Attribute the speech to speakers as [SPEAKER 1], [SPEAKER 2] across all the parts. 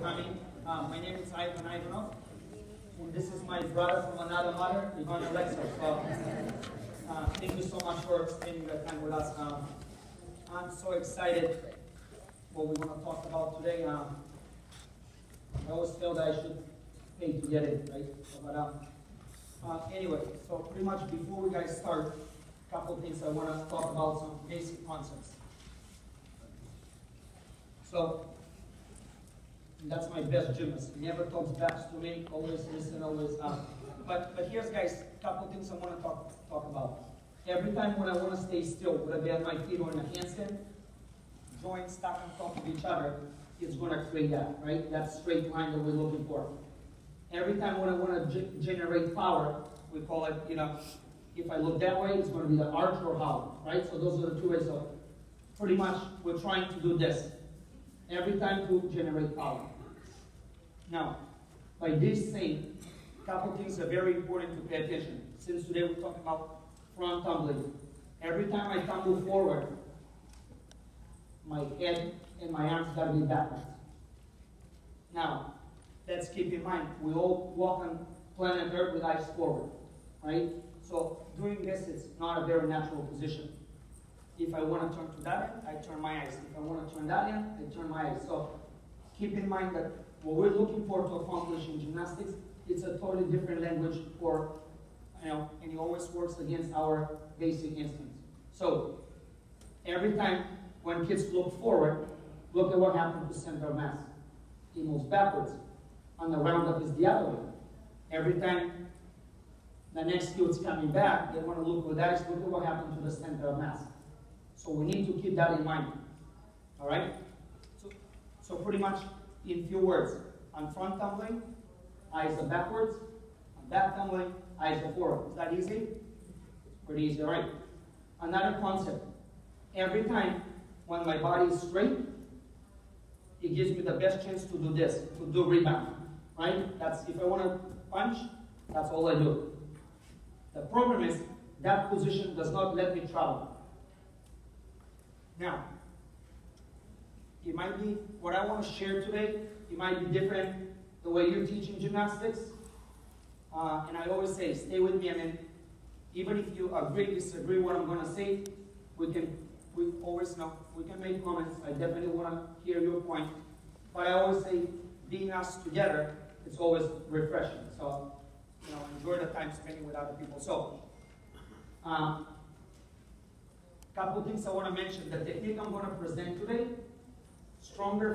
[SPEAKER 1] coming. My name is Ivanov, and this is my brother from another mother, Alexov. So, thank you so much for spending the time with us. I'm so excited what we want to talk about today. I always feel that I should pay to get it, right? But anyway, so pretty much before we guys start, a couple of things I want to talk about, some basic concepts. So, that's my best gymnast. He never talks back to me, always listen, always But here's, guys, a couple of things I want to talk about. Every time when I want to stay still, whether be on my feet or in a handstand, joints stuck on top of each other, it's going to create that, right? That straight line that we're looking for. Every time when I want to generate power, we call it, if I look that way, it's going to be the arch or hollow, right? So those are the two ways. So pretty much we're trying to do this every time to generate power. Now, by this saying, a couple things are very important to pay attention. Since today we're talking about front tumbling. Every time I tumble forward, my head and my arms got to be backwards. Now, let's keep in mind, we all walk on planet Earth with eyes forward, right? So doing this, it's not a very natural position. If I want to turn to that end, I turn my eyes. If I want to turn that end, I turn my eyes. So keep in mind that what we're looking for to accomplish in gymnastics, it's a totally different language for, and it always works against our basic instincts. So every time when kids look forward, look at what happened to center of mass. It moves backwards. On the roundup is the other way. Every time the next kid's coming back, they want to look where that is, look at what happened to the center of mass. So we need to keep that in mind. All right? So pretty much in few words, on front tumbling, eyes are backwards. On back tumbling, eyes are forward. Is that easy? Pretty easy, all right? Another concept. Every time when my body is straight, it gives me the best chance to do this, to do rebound. Right? That's if I want to punch, that's all I do. The problem is that position does not let me travel. Now, it might be what I want to share today, it might be different the way you're teaching gymnastics. And I always say, stay with me. I mean, even if you agree, disagree what I'm going to say, we always know, we can make comments. I definitely want to hear your point. But I always say, being us together, it's always refreshing. So, enjoy the time spending with other people. So, couple things I want to mention. The technique I'm going to present today,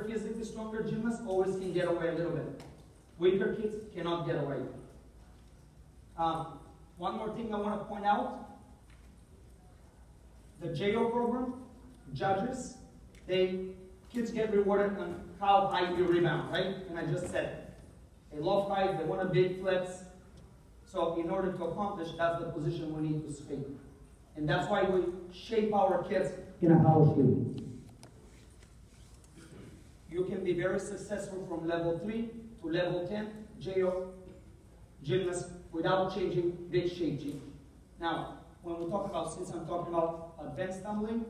[SPEAKER 1] physically stronger gymnasts always can get away a little bit. Weaker kids cannot get away. One more thing I want to point out. The JO program, judges, kids get rewarded on how high you rebound, right? And I just said, they love height, they want a big flips. So in order to accomplish, that's the position we need to stay. And that's why we shape our kids in a power shape. You can be very successful from level 3 to level 10 JO gymnast without changing big shape change. Now, when we talk about, since I'm talking about advanced tumbling,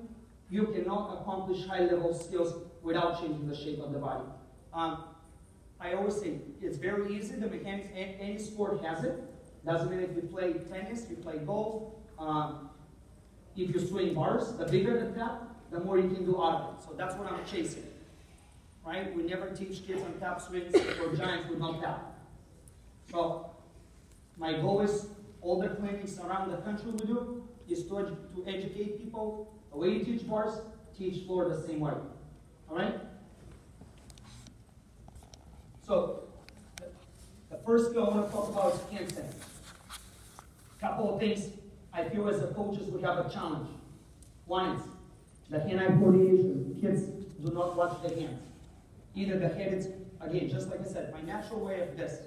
[SPEAKER 1] you cannot accomplish high-level skills without changing the shape of the body. I always say, it's very easy, the mechanics, any sport has it. Doesn't mean if you play tennis, you play golf, if you swing bars, the bigger the tap, the more you can do out of it. So that's what I'm chasing, right? We never teach kids on tap swings or giants with no tap. So my goal is, all the clinics around the country we do, is to educate people. The way you teach bars, teach floor the same way. All right? So, the first skill I want to talk about is handstand. Couple of things I feel as a coaches we have a challenge. One is the hand-eye coordination. Kids do not watch their hands. Either the head is, again, just like I said, my natural way of this.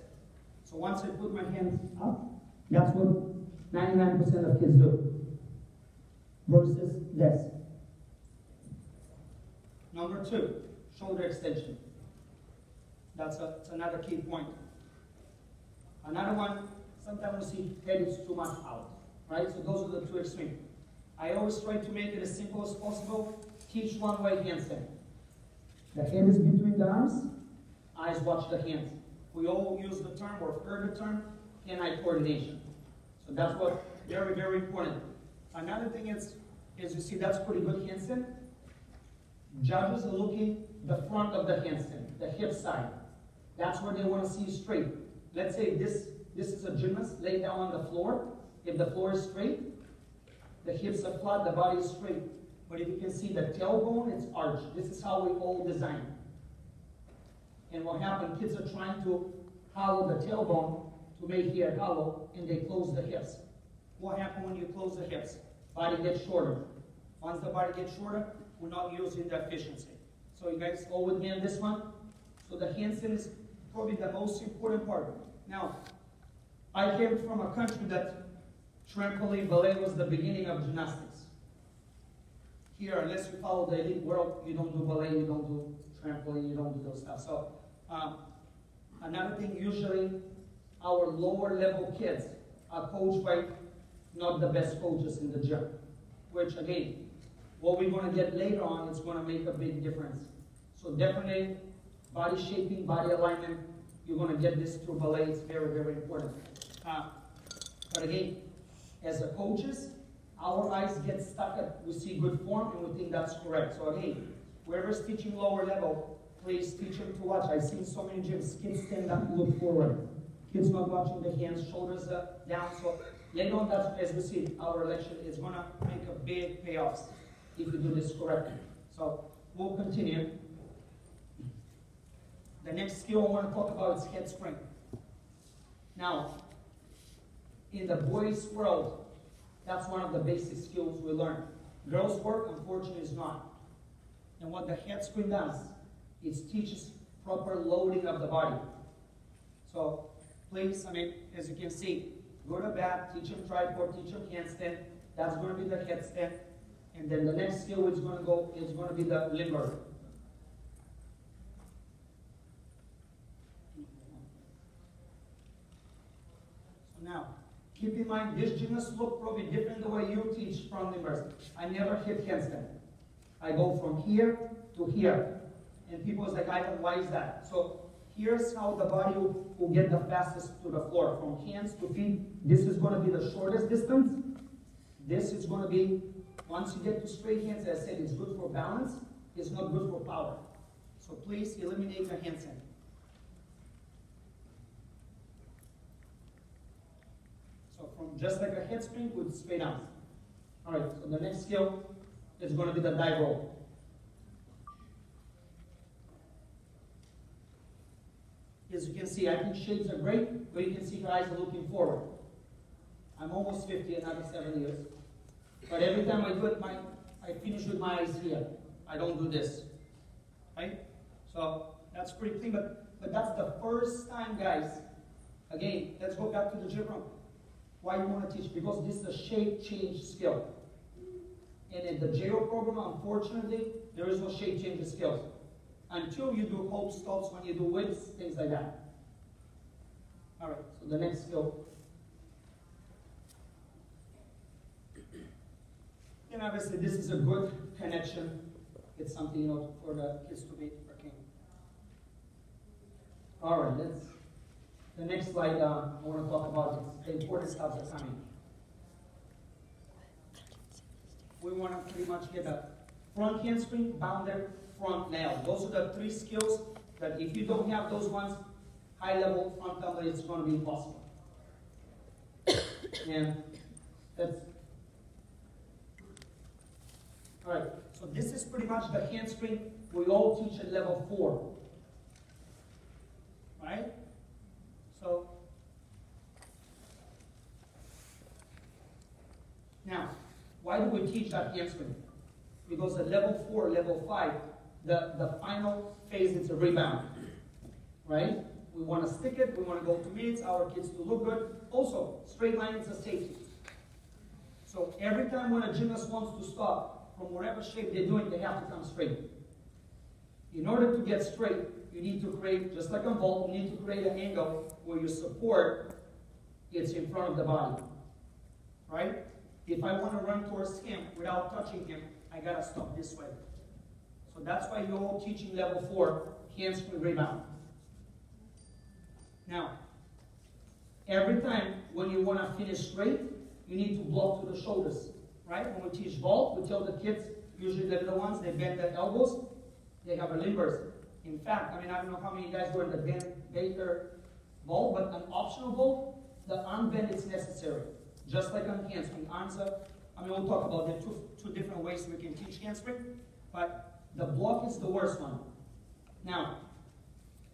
[SPEAKER 1] So once I put my hands up, that's what 99% of kids do. Versus this. Number 2, shoulder extension. That's another key point. Another one, sometimes we see head is too much out, right? So those are the two extremes. I always try to make it as simple as possible. Teach one-way handstand. The head is between the arms, eyes watch the hands. We all use the term or heard the term hand-eye coordination. So that's what very, very important. Another thing is you see that's pretty good handstand. Judges are looking the front of the handstand, the hip side. That's where they want to see straight. Let's say this is a gymnast, lay down on the floor. If the floor is straight, the hips are flat, the body is straight. But if you can see the tailbone, it's arched. This is how we all design. And what happens, kids are trying to hollow the tailbone to make it hollow, and they close the hips. What happens when you close the hips? Body gets shorter. Once the body gets shorter, we're not using the efficiency. So you guys all with me on this one? So the handstand is probably the most important part. Now, I came from a country that trampoline ballet was the beginning of gymnastics. Here, unless you follow the elite world, you don't do ballet, you don't do trampoline, you don't do those stuff. So, another thing, usually our lower level kids are coached by not the best coaches in the gym. Which again, what we're going to get later on is going to make a big difference. So definitely, body shaping, body alignment, you're going to get this through ballet. It's very, very important. But again, as a coaches, our eyes get stuck at, we see good form and we think that's correct. So again, whoever's teaching lower level, please teach them to watch. I've seen so many gyms, kids stand up and look forward. Kids not watching the hands, shoulders down. So later on, that's, as we see, our lecture is going to make a big payoffs if you do this correctly. So we'll continue. The next skill I want to talk about is head spring. Now, in the boys' world, that's one of the basic skills we learn. Girls' work, unfortunately, is not. And what the head spring does, it teaches proper loading of the body. So, please, as you can see, go to bat, teach them tripod, teach them handstand. That's going to be the headstand. And then the next skill is going to be the limber. So now, keep in mind, this gymnast look probably different the way you teach front limbers. I never hit handstand. I go from here to here. And people is like, Ivan, why is that? So here's how the body will get the fastest to the floor. From hands to feet, this is going to be the shortest distance. This is going to be, once you get to straight hands, as I said, it's good for balance. It's not good for power. So please eliminate the handstand. So from just like a head spring with straight arms. All right, so the next skill is going to be the dive roll. As you can see, I think shapes are great, but you can see her eyes are looking forward. I'm almost 50, another 7 years. But every time I do it, I finish with my eyes here. I don't do this. Right? So that's pretty clean, but that's the first time, guys. Again, let's go back to the gym room. Why you want to teach? Because this is a shape change skill. And in the JO program, unfortunately, there is no shape change skills. Until you do hope stops, when you do whips, things like that. All right, so the next skill. And obviously, this is a good connection. It's something, for the kids to be working. All right, the next slide I want to talk about is the important stuff that's coming. We want to pretty much get a front handspring, bounded, front nail. Those are the 3 skills that if you don't have those ones, high level front tumbler, it's going to be impossible. And that's, all right, so this is pretty much the handspring we all teach at level 4. Right? So, now, why do we teach that handspring? Because at level 4, level 5, the final phase is a rebound, right? We want to stick it, we want to go to mids, our kids to look good. Also, straight line is a safety. So every time when a gymnast wants to stop, from whatever shape they're doing, they have to come straight. In order to get straight, you need to create, just like a vault, you need to create an angle where your support is in front of the body, right? If I want to run towards him without touching him, I got to stop this way. So that's why you're all teaching level 4, handspring rebound. Now, every time when you want to finish straight, you need to block to the shoulders, right? When we teach vault, we tell the kids, usually the little ones, they bend their elbows, they have a limbers. In fact, I don't know how many guys go in the Ben Baker vault, but an optional vault, the arm bend is necessary. Just like on handspring. Arms up, we'll talk about the two different ways we can teach handspring, but the block is the worst one. Now,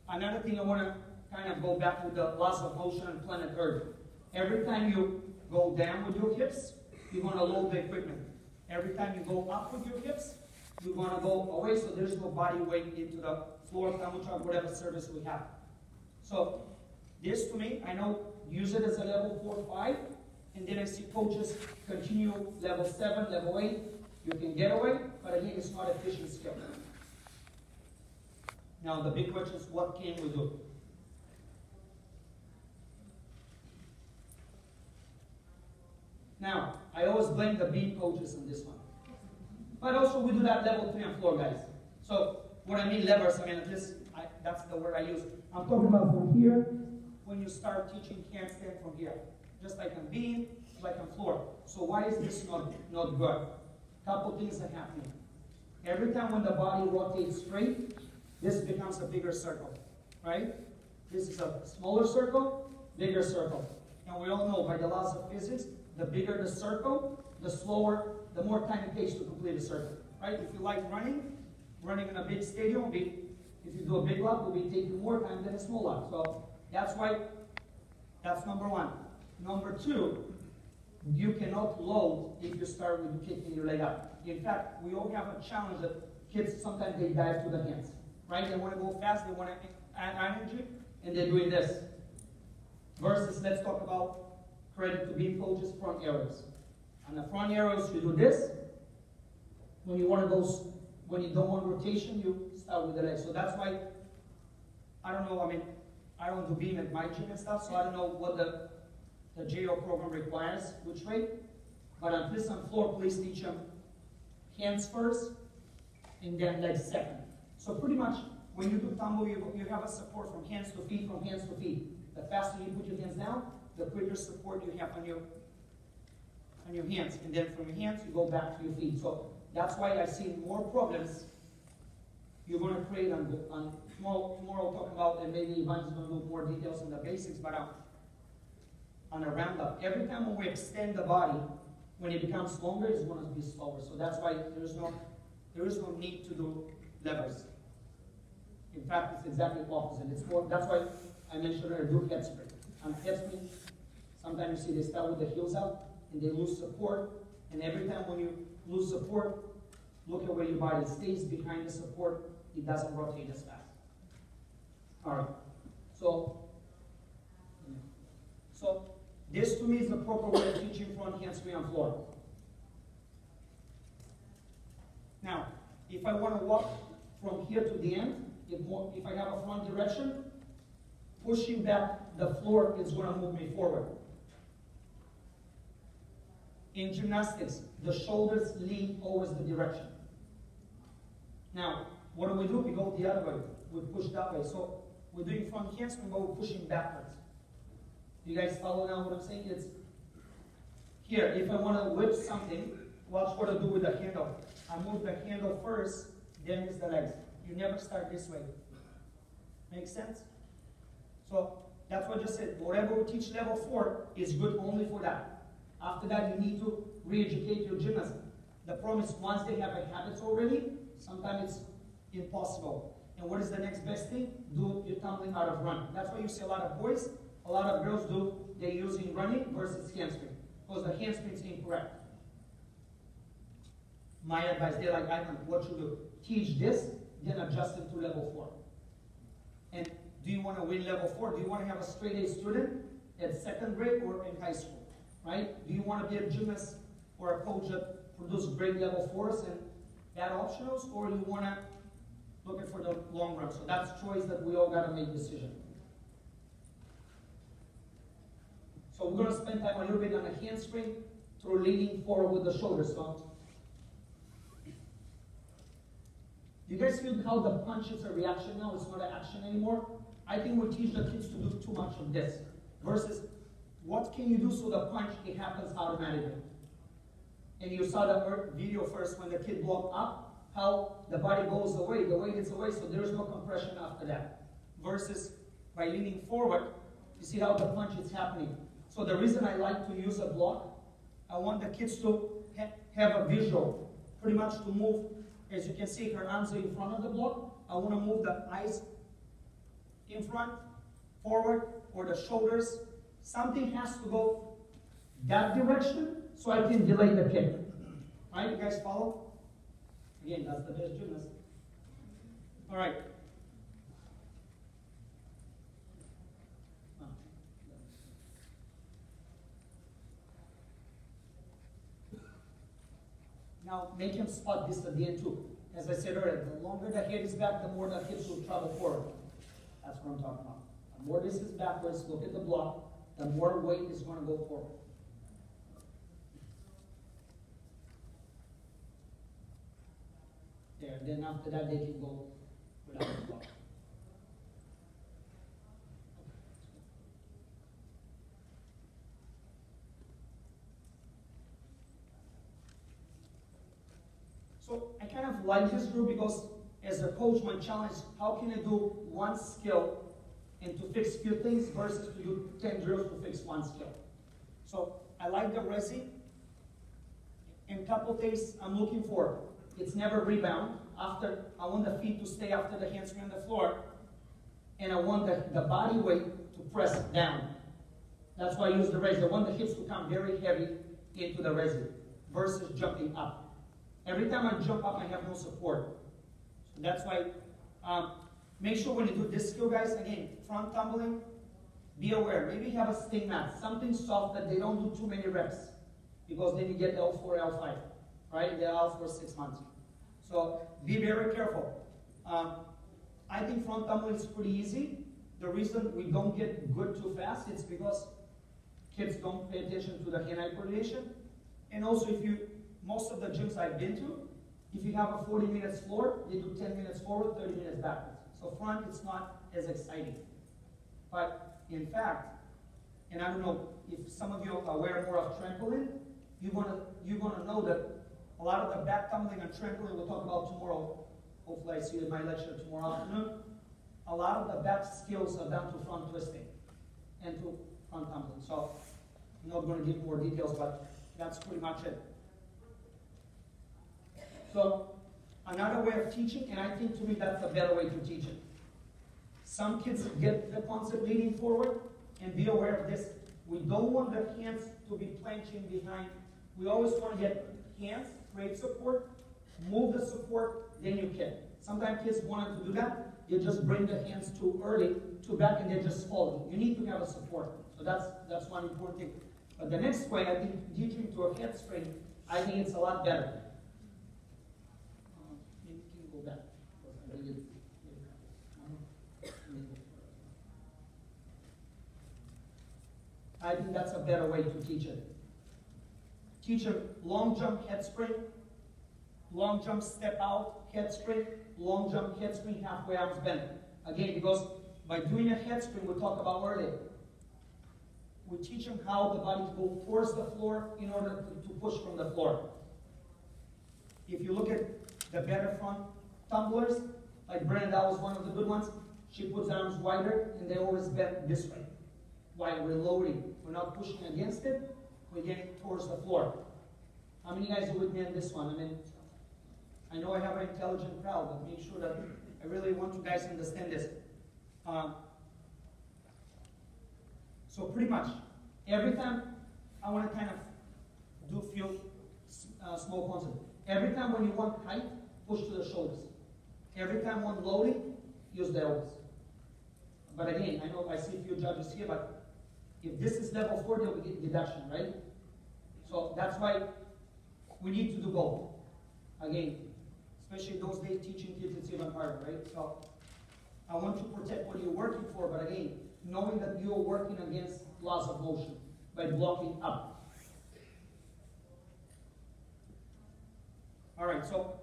[SPEAKER 1] another thing I want to kind of go back to the laws of motion and planet Earth. Every time you go down with your hips, you want to load the equipment. Every time you go up with your hips, you want to go away so there's no body weight into the floor, tumble truck, whatever service we have. So this to me, I know, use it as a level 4, 5, and then I see coaches continue level 7, level 8. You can get away, but again, it's not efficient skill. Now the big question is, what can we do? Now, I always blame the beam coaches on this one. But also we do that level 3 on floor, guys. So what I mean levers, that's the word I use. I'm talking about from here, when you start teaching handstand from here. Just like on beam, like on floor. So why is this not good? Couple things are happening. Every time when the body rotates straight, this becomes a bigger circle, right? This is a smaller circle, bigger circle. And we all know by the laws of physics, the bigger the circle, the slower, the more time it takes to complete a circle, right? If you like running in a big stadium, if you do a big lap, it will be taking more time than a small lap. So that's why, that's number one. Number two, you cannot load if you start with kicking your leg up. In fact, we all have a challenge that kids, sometimes they dive to the hands, right? They want to go fast, they want to add energy, and they're doing this. Versus, let's talk about credit to beam coaches, front arrows. On the front arrows, you do this. When you want to go, when you don't want rotation, you start with the legs. So that's why, I don't know, I don't do beam at my gym and stuff, so I don't know what the JO program requires, which way. But on this on floor, please teach them hands first, and then legs second. So pretty much, when you do tumble, you have a support from hands to feet, from hands to feet. The faster you put your hands down, the quicker support you have on your hands. And then from your hands, you go back to your feet. So that's why I see more problems you're going to create on tomorrow I'll talk about, and maybe Ivan's going to do more details on the basics, but on a roundup. Every time when we extend the body, when it becomes longer, it's going to be slower. So that's why there is no need to do levers. In fact, it's exactly the opposite. It's more, that's why I mentioned earlier, do head spring. On head spring, sometimes you see they start with the heels out and they lose support. And every time when you lose support, look at where your body stays behind the support. It doesn't rotate as fast. All right. So this to me is the proper way of teaching front handspring on floor. Now, if I want to walk from here to the end, if I have a front direction, pushing back the floor is going to move me forward. In gymnastics, the shoulders lead always the direction. Now, what do? We go the other way. We push that way. So we're doing front handspring, but we're pushing backwards. You guys follow now what I'm saying? It's here. If I want to whip something, watch what I do with the handle. I move the handle first, then it's the legs. You never start this way. Make sense? So that's what I just said. Whatever we teach level 4 is good only for that. After that, you need to re-educate your gymnast. The problem is once they have a habit already, sometimes it's impossible. And what is the next best thing? Do your tumbling out of run. That's why you see a lot of boys, a lot of girls do, they're using running versus handspring. Because the handspring is incorrect. My advice, they're like, Ivan, what you do? Teach this, then adjust it to level 4. And do you want to win level 4? Do you want to have a straight A student at second grade or in high school? Right? Do you want to be a gymnast or a coach that produces great level 4s and bad optionals? Or you want to look at for the long run? So that's choice that we all got to make decision. So we're going to spend time a little bit on the handspring through leaning forward with the shoulders. So you guys feel how the punch is a reaction now? It's not an action anymore? I think we teach the kids to do too much of this versus what can you do so the punch, it happens automatically. And you saw the video first when the kid blocked up, how the body goes away, the weight is away, so there's no compression after that. Versus by leaning forward, you see how the punch is happening. So the reason I like to use a block, I want the kids to have a visual, pretty much to move. As you can see, her arms are in front of the block. I want to move the eyes in front, forward, or the shoulders. Something has to go that direction so I can delay the kick. Right, you guys follow? Again, that's the best gymnast. All right. Now, make him spot this at the end too. As I said earlier, the longer the head is back, the more the hips will travel forward. That's what I'm talking about. The more this is backwards, look at the block, the more weight is going to go forward. There, then after that they can go without the block. So I kind of like this group because as a coach, my challenge is how can I do one skill and to fix few things versus to do 10 drills to fix one skill. So I like the resi. And a couple things I'm looking for. It's never rebound. After, I want the feet to stay after the hands on the floor. And I want the body weight to press down. That's why I use the resi. I want the hips to come very heavy into the resi versus jumping up. Every time I jump up, I have no support. So that's why, make sure when you do this skill, guys, again, front tumbling, be aware. Maybe have a sting mat, something soft that they don't do too many reps. Because then you get L4, L5, right? They're out for 6 months. So be very careful. I think front tumbling is pretty easy. The reason we don't get good too fast is because kids don't pay attention to the hand-eye coordination. And also, most of the gyms I've been to, if you have a 40 minutes floor, they do 10 minutes forward, 30 minutes backwards. So front, it's not as exciting. But in fact, and I don't know if some of you are aware more of trampoline, you're gonna know that a lot of the back tumbling and trampoline we'll talk about tomorrow. Hopefully I see you in my lecture tomorrow afternoon. A lot of the back skills are done to front twisting and to front tumbling. So I'm not going to give more details, but that's pretty much it. So another way of teaching, and I think to me that's a better way to teach it. Some kids get the concept leaning forward, and be aware of this. We don't want the hands to be planching behind. We always want to get hands, create support, move the support, then you kick. Sometimes kids want to do that. You just bring the hands too early, too back, and they're just falling. You need to have a support. So that's one important thing. But the next way, I think teaching to a head spring, I think it's a lot better. Maybe you can go back. I think that's a better way to teach it. Teach a long jump, head spring, long jump, step out, head spring, long jump, head spring, halfway arms bend. Again, because by doing a head spring, we talked about earlier, we teach them how the body to go towards the floor in order to push from the floor. If you look at the better front tumblers, like Brenda, that was one of the good ones, she puts arms wider and they always bend this way. While we're loading, we're not pushing against it, we're getting towards the floor. How many guys are with me on this one? I mean, I know I have an intelligent crowd, but make sure that I really want you guys to understand this. So pretty much, every time I want to kind of do few small concepts. Every time when you want height, push to the shoulders. Every time when loading, use the elbows. But again, I know I see a few judges here, but if this is level 4, they'll get deduction, right? So that's why we need to do both. Again, especially those days teaching kids, it's even harder, right? So I want to protect what you're working for, but again, knowing that you're working against laws of motion by blocking up. All right, so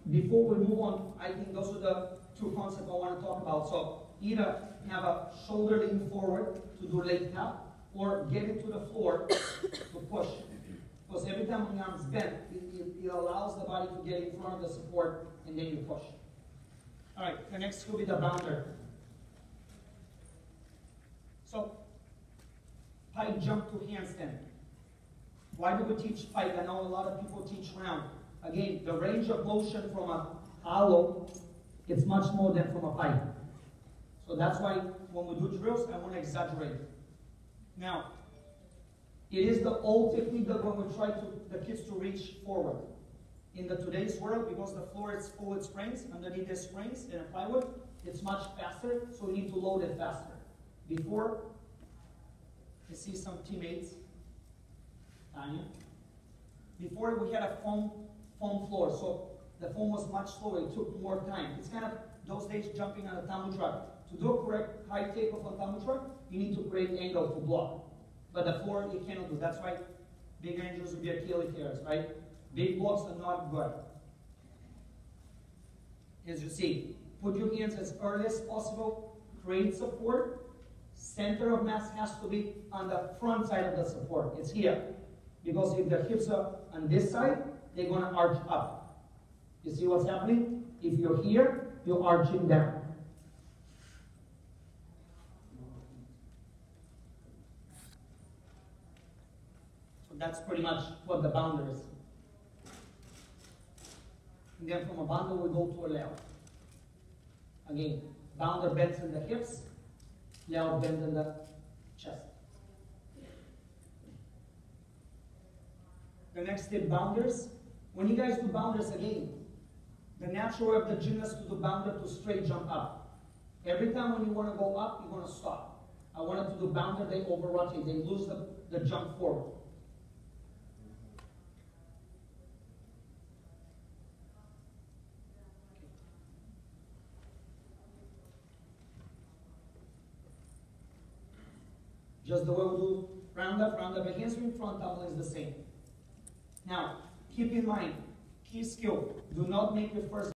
[SPEAKER 1] before we move on, I think those are the two concepts I want to talk about. So either have a shoulder lean forward to do leg tap, or get it to the floor to push. Because every time when the arm's bent, it allows the body to get in front of the support, and then you push. All right, the next will be the bounder. So, pike jump to handstand. Why do we teach pike? I know a lot of people teach round. Again, the range of motion from a hollow, it's much more than from a pike. So that's why when we do drills, I want to exaggerate. Now, it is the old technique that when we try to the kids to reach forward. In the today's world, because the floor is full with springs, underneath the springs and a plywood, it's much faster, so we need to load it faster. Before, you see some teammates, Tanya. Before we had a foam floor, so the foam was much slower, it took more time. It's kind of those days jumping on a tumble truck. To do a correct high takeoff on a tumble truck, you need to create angle to block. But the floor, you cannot do. That's why big angels would be Achilles tears, right? Big blocks are not good. As you see, put your hands as early as possible, create support. Center of mass has to be on the front side of the support. It's here. Because if the hips are on this side, they're going to arch up. You see what's happening? If you're here, you're arching down. So that's pretty much what the bounder is. And then from a bounder, we go to a layout. Again, bounder bends in the hips, layout bends in the chest. The next step, bounders. When you guys do bounders again, the natural way of the gymnast to do bounder to straight jump up. Every time when you want to go up, you're going to stop. I wanted to do bounder, they over rotate, they lose the jump forward. Just the way we do round up, a handspring, front tumble is the same. Now, keep in mind, key skill, do not make your first